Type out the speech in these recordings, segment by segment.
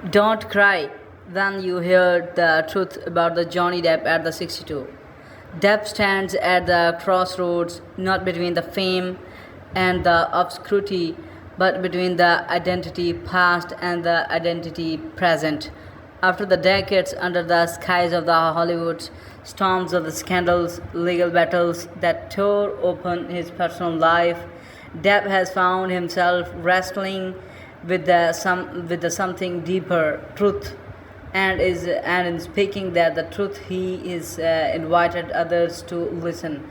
Don't cry when you hear the truth about the Johnny Depp at the 62. Depp stands at the crossroads, not between the fame and the obscurity, but between the identity past and the identity present. After the decades under the skies of the Hollywood, storms of the scandals, legal battles that tore open his personal life, Depp has found himself wrestling with the something deeper truth, and in speaking that the truth he is invited others to listen,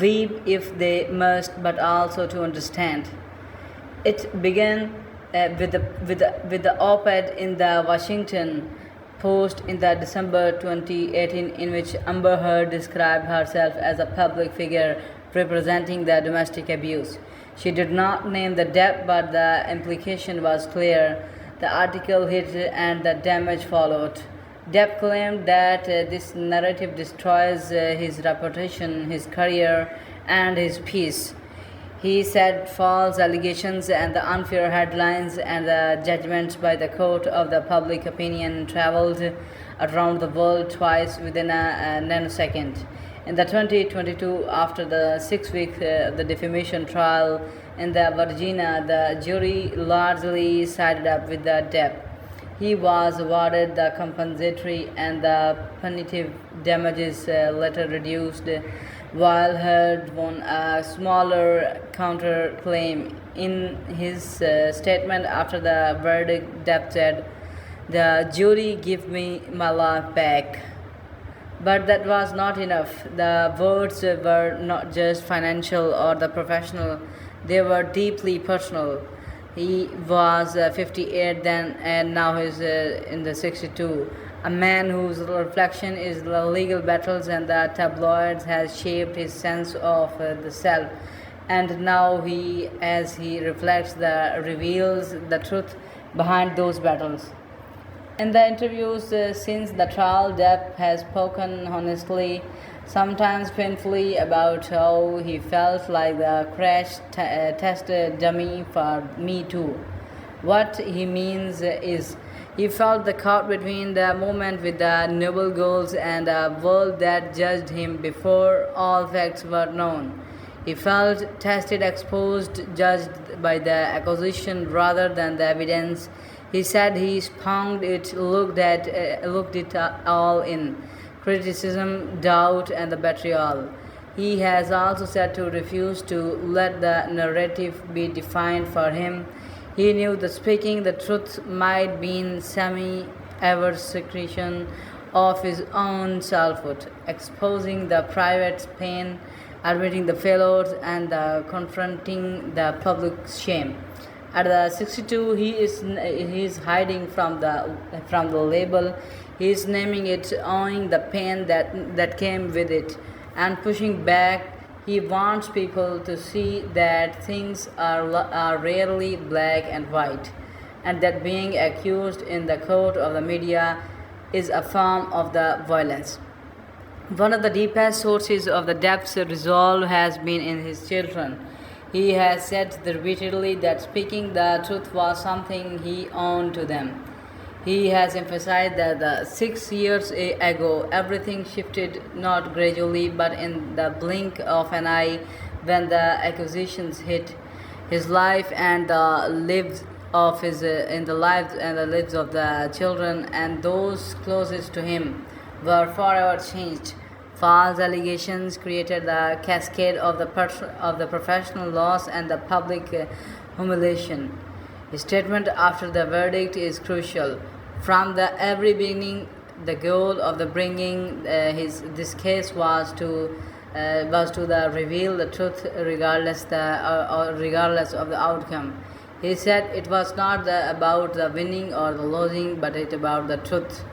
weep if they must, but also to understand. It began with the op-ed in the Washington Post in the December 2018, in which Amber Heard described herself as a public figure representing the domestic abuse. She did not name the Depp, but the implication was clear. The article hit and the damage followed. Depp claimed that this narrative destroys his reputation, his career, and his peace. He said false allegations and the unfair headlines and the judgments by the court of the public opinion traveled around the world twice within a nanosecond. In the 2022, after the 6-week the defamation trial in the Virginia, the jury largely sided up with the Depp. He was awarded the compensatory and the punitive damages later reduced, while Heard won a smaller counterclaim. In his statement after the verdict, Depp said, "The jury gave me my life back." But that was not enough. The words were not just financial or the professional, they were deeply personal. He was 58 then, and now he's in the 62. A man whose reflection is the legal battles and the tabloids has shaped his sense of the self. And now as he reflects, reveals the truth behind those battles. In the interviews since the trial, Depp has spoken honestly, sometimes painfully, about how he felt like the crash test dummy for Me Too. What he means is he felt the caught between the moment with the noble goals and a world that judged him before all facts were known. He felt tested, exposed, judged by the accusation rather than the evidence. He said he sponged it, looked it all in criticism, doubt, and the betrayal. He has also said to refuse to let the narrative be defined for him. He knew that speaking the truth might mean semi-aversition of his own selfhood, exposing the private pain, admitting the failures, and confronting the public shame. At the 62, he is hiding from the label. He is naming it, owning the pain that came with it, and pushing back. He wants people to see that things are rarely black and white, and that being accused in the court of the media is a form of the violence. One of the deepest sources of the Depp's resolve has been in his children. He has said repeatedly that speaking the truth was something he owed to them. He has emphasized that 6 years ago everything shifted, not gradually but in the blink of an eye, when the accusations hit his life and the lives of his in the lives and the lives of the children and those closest to him were forever changed. False allegations created the cascade of the professional loss and the public humiliation. His statement after the verdict is crucial. From the every beginning, the goal of the bringing this case was to reveal the truth regardless of the outcome. He said it was not about the winning or the losing, but it about the truth,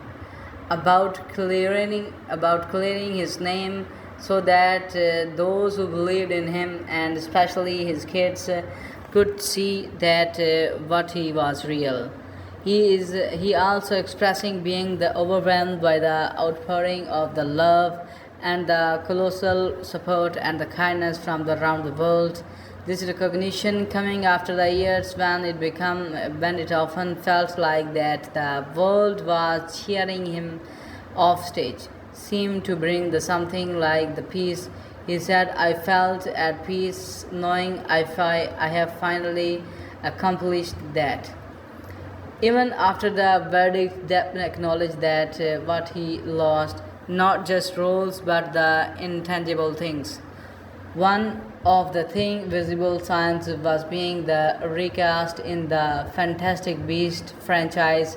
about clearing his name, so that those who believed in him, and especially his kids, could see that what he was real. He also expressing being overwhelmed by the outpouring of the love and the colossal support and the kindness from around the world. This recognition coming after the years when it often felt like that the world was cheering him off stage seemed to bring the something like the peace. He said, I felt at peace knowing I have finally accomplished that. Even after the verdict, Depp acknowledged that what he lost, not just roles but the intangible things. One of the thing visible signs was being the recast in the Fantastic Beast franchise.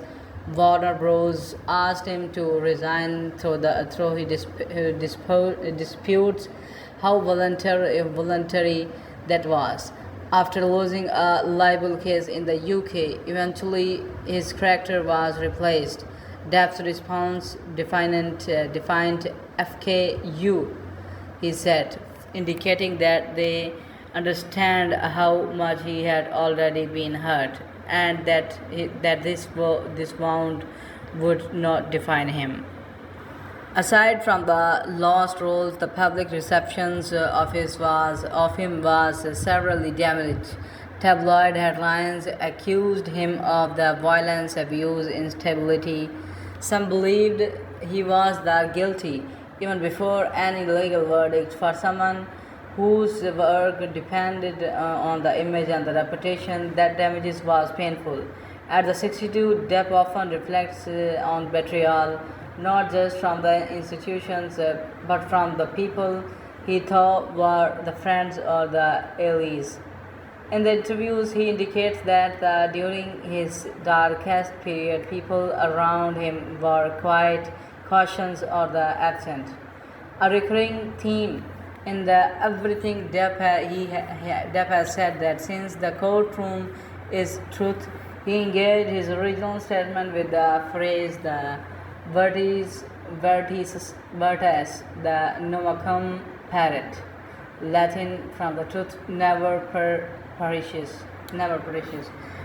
Warner Bros. Asked him to resign through disputes how voluntary that was. After losing a libel case in the UK, eventually his character was replaced. Depp's response defined FKU, he said, indicating that they understand how much he had already been hurt and that this wound would not define him. Aside from the lost roles, the public receptions of him was severely damaged. Tabloid headlines accused him of the violence, abuse, instability. Some believed he was the guilty even before any legal verdict. For someone whose work depended on the image and the reputation, that damages was painful. At the 62, Depp often reflects on betrayal, not just from the institutions but from the people he thought were the friends or the allies. In the interviews, he indicates that during his darkest period, people around him were quiet, cautious, or absent. A recurring theme in the everything Depp has said that since the courtroom is truth, he engaged his original statement with the phrase the vertes, the novum paret, Latin from the truth never perishes.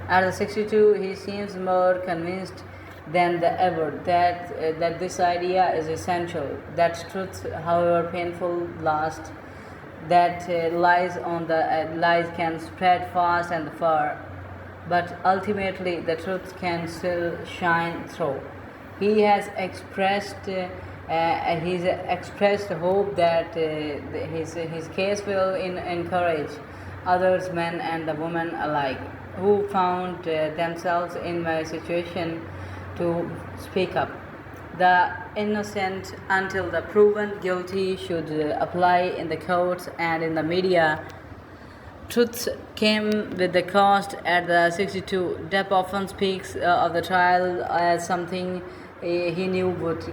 At the 62, he seems more convinced than ever that this idea is essential. That truth, however painful, lasts. That lies can spread fast and far, but ultimately the truth can still shine through. He has expressed hope that his case will encourage others, men and the women alike, who found themselves in my situation to speak up. The innocent until the proven guilty should apply in the courts and in the media. Truth came with the cost at the 62. Depp often speaks of the trial as something he knew would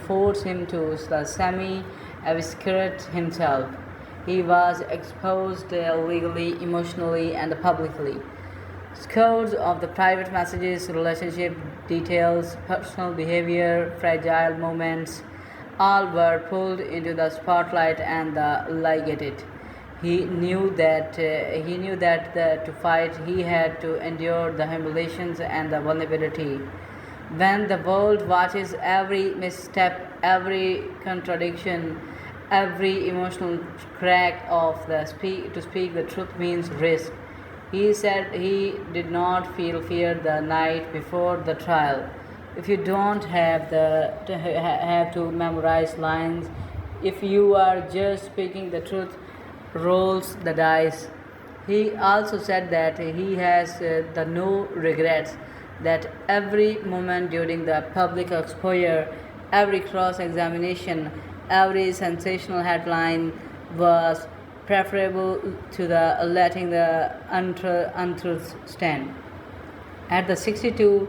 force him to semi-eviscerate himself. He was exposed legally, emotionally, and publicly. Scores of the private messages, relationship details, personal behavior, fragile moments, all were pulled into the spotlight and ligated. He knew that to fight he had to endure the humiliations and the vulnerability. When the world watches every misstep, every contradiction, every emotional crack to speak the truth means risk. He said he did not feel fear the night before the trial. If you don't have to memorize lines, if you are just speaking the truth, rolls the dice. He also said that he has the no regrets, that every moment during the public exposure, every cross-examination, every sensational headline was preferable to letting the untruth stand. At the 62,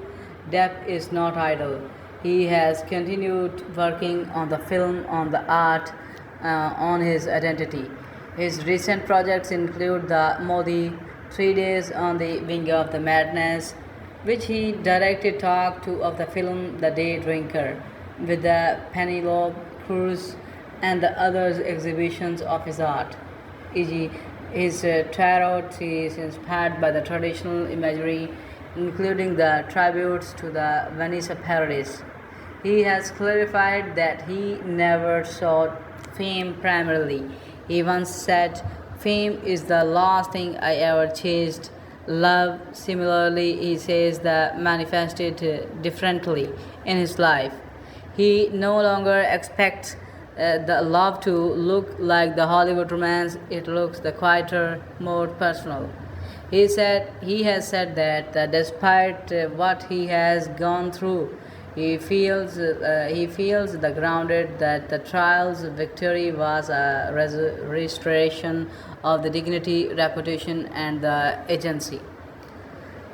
Depp is not idle. He has continued working on the film, on the art, on his identity. His recent projects include the Modi, 3 Days on the Wing of the Madness, which he directed talk to of the film The Day Drinker, with the Penelope Cruz and the other exhibitions of his art, e.g. his tarot is inspired by the traditional imagery, including the tributes to the Venice Paradise. He has clarified that he never sought fame primarily. He once said, Fame is the last thing I ever chased. Love, similarly, he says that manifested differently in his life. He no longer expects the love to look like the Hollywood romance. It looks the quieter, more personal. He has said that despite what he has gone through, he feels the grounded that the trial's victory was a restoration of the dignity, reputation, and the agency.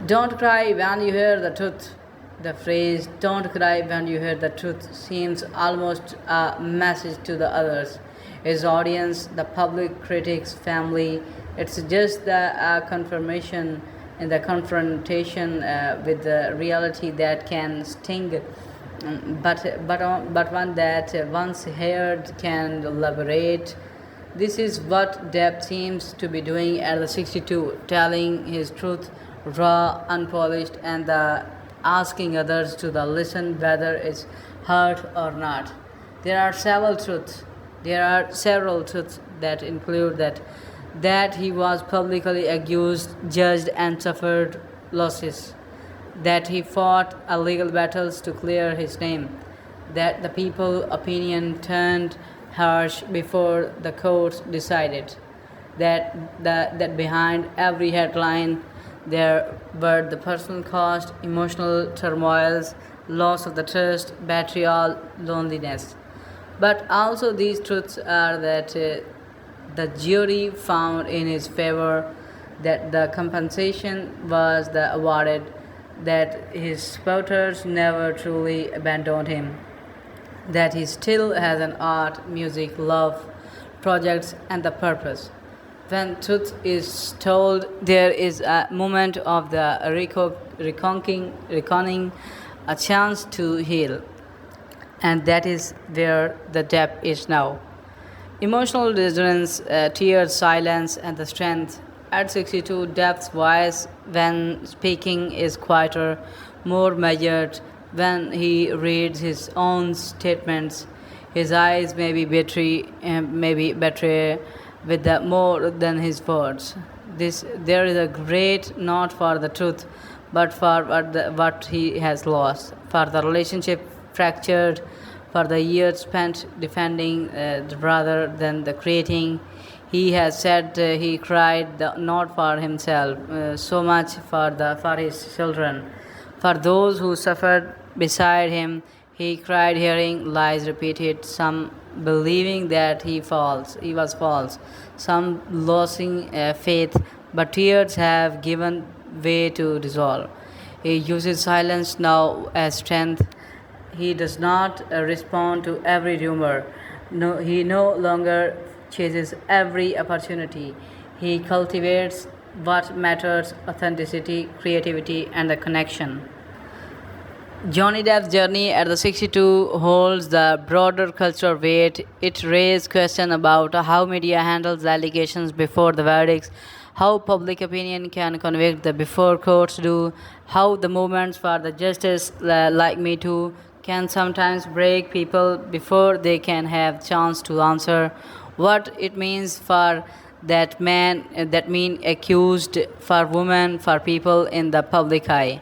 Don't cry when you hear the truth. The phrase "don't cry when you hear the truth" seems almost a message to the others, his audience, the public, critics, family. It's just a confirmation in the confrontation with the reality that can sting, but one that once heard can liberate. This is what Depp seems to be doing at the 62, telling his truth raw, unpolished, and asking others to listen whether it's hurt or not. There are several truths. There are several truths that include that he was publicly accused, judged, and suffered losses, that he fought legal battles to clear his name, that the people opinion turned harsh before the courts decided, that behind every headline there were the personal cost, emotional turmoils, loss of the trust, betrayal, loneliness. But also these truths are that the jury found in his favor, that the compensation was awarded, that his supporters never truly abandoned him, that he still has an art, music, love, projects, and the purpose. When truth is told, there is a moment of the reckoning, a chance to heal, and that is where the depth is now. Emotional resonance, tears, silence, and the strength. At 62, Depp's voice, when speaking, is quieter, more measured. When he reads his own statements, his eyes may be betray with more than his words. There is a great not for the truth, but for what he has lost, for the relationship fractured, for the years spent defending rather than the creating. He has said he cried not for himself so much for his children, for those who suffered beside him. He cried hearing lies repeated, some believing that he was false, some losing faith, but tears have given way to dissolve. He uses silence now as strength. He does not respond to every rumor. No, he no longer chases every opportunity. He cultivates what matters: authenticity, creativity, and the connection. Johnny Depp's journey at the 62 holds the broader cultural weight. It raised questions about how media handles the allegations before the verdicts, how public opinion can convict the before courts do, how the movements for the justice like Me Too can sometimes break people before they can have chance to answer, what it means for that mean accused, for women, for people in the public eye.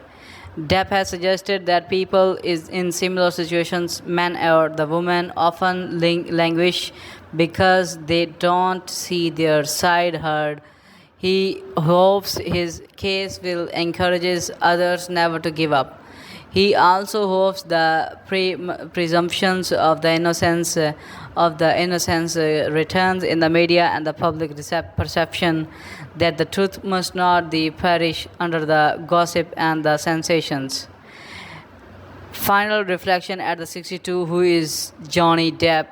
Depp has suggested that people is in similar situations, men or the women, often languish because they don't see their side heard. He hopes his case will encourage others never to give up. He also hopes the presumptions of the innocence returns in the media and the public perception that the truth must not be perish under the gossip and the sensations. Final reflection at the 62. Who is Johnny Depp?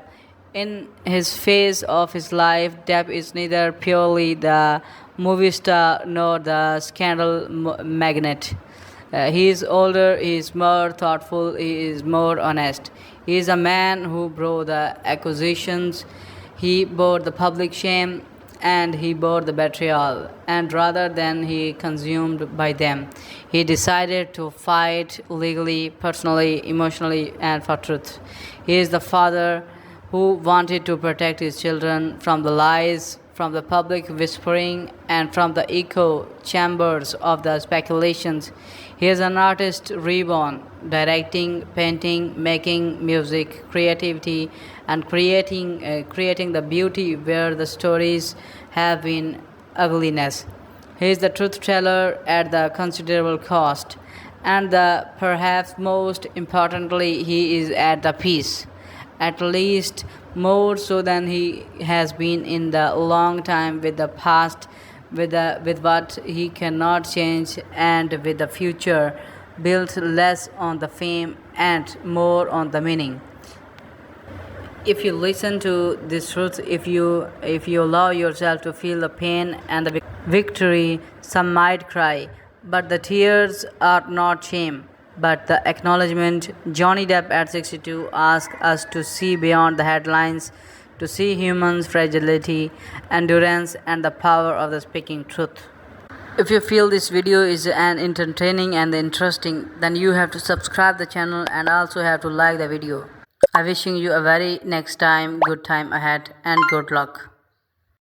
In his phase of his life, Depp is neither purely the movie star nor the scandal magnate. He is older, he is more thoughtful, he is more honest. He is a man who bore the accusations, he bore the public shame, and he bore the betrayal. And rather than he consumed by them, he decided to fight legally, personally, emotionally, and for truth. He is the father who wanted to protect his children from the lies from the public whispering and from the echo chambers of the speculations. He is an artist reborn, directing, painting, making music, creativity, and creating the beauty where the stories have been ugliness. He is the truth teller at the considerable cost, and perhaps most importantly, he is at the peace, at least more so than he has been in the long time with the past, with what he cannot change, and with the future built less on the fame and more on the meaning. If you listen to this truth, if you allow yourself to feel the pain and the victory, some might cry, but the tears are not shame but the acknowledgement. Johnny Depp at 62 asks us to see beyond the headlines, to see humans' fragility, endurance, and the power of the speaking truth. If you feel this video is an entertaining and interesting, then you have to subscribe the channel and also have to like the video. I wishing you a very next time, good time ahead, and good luck.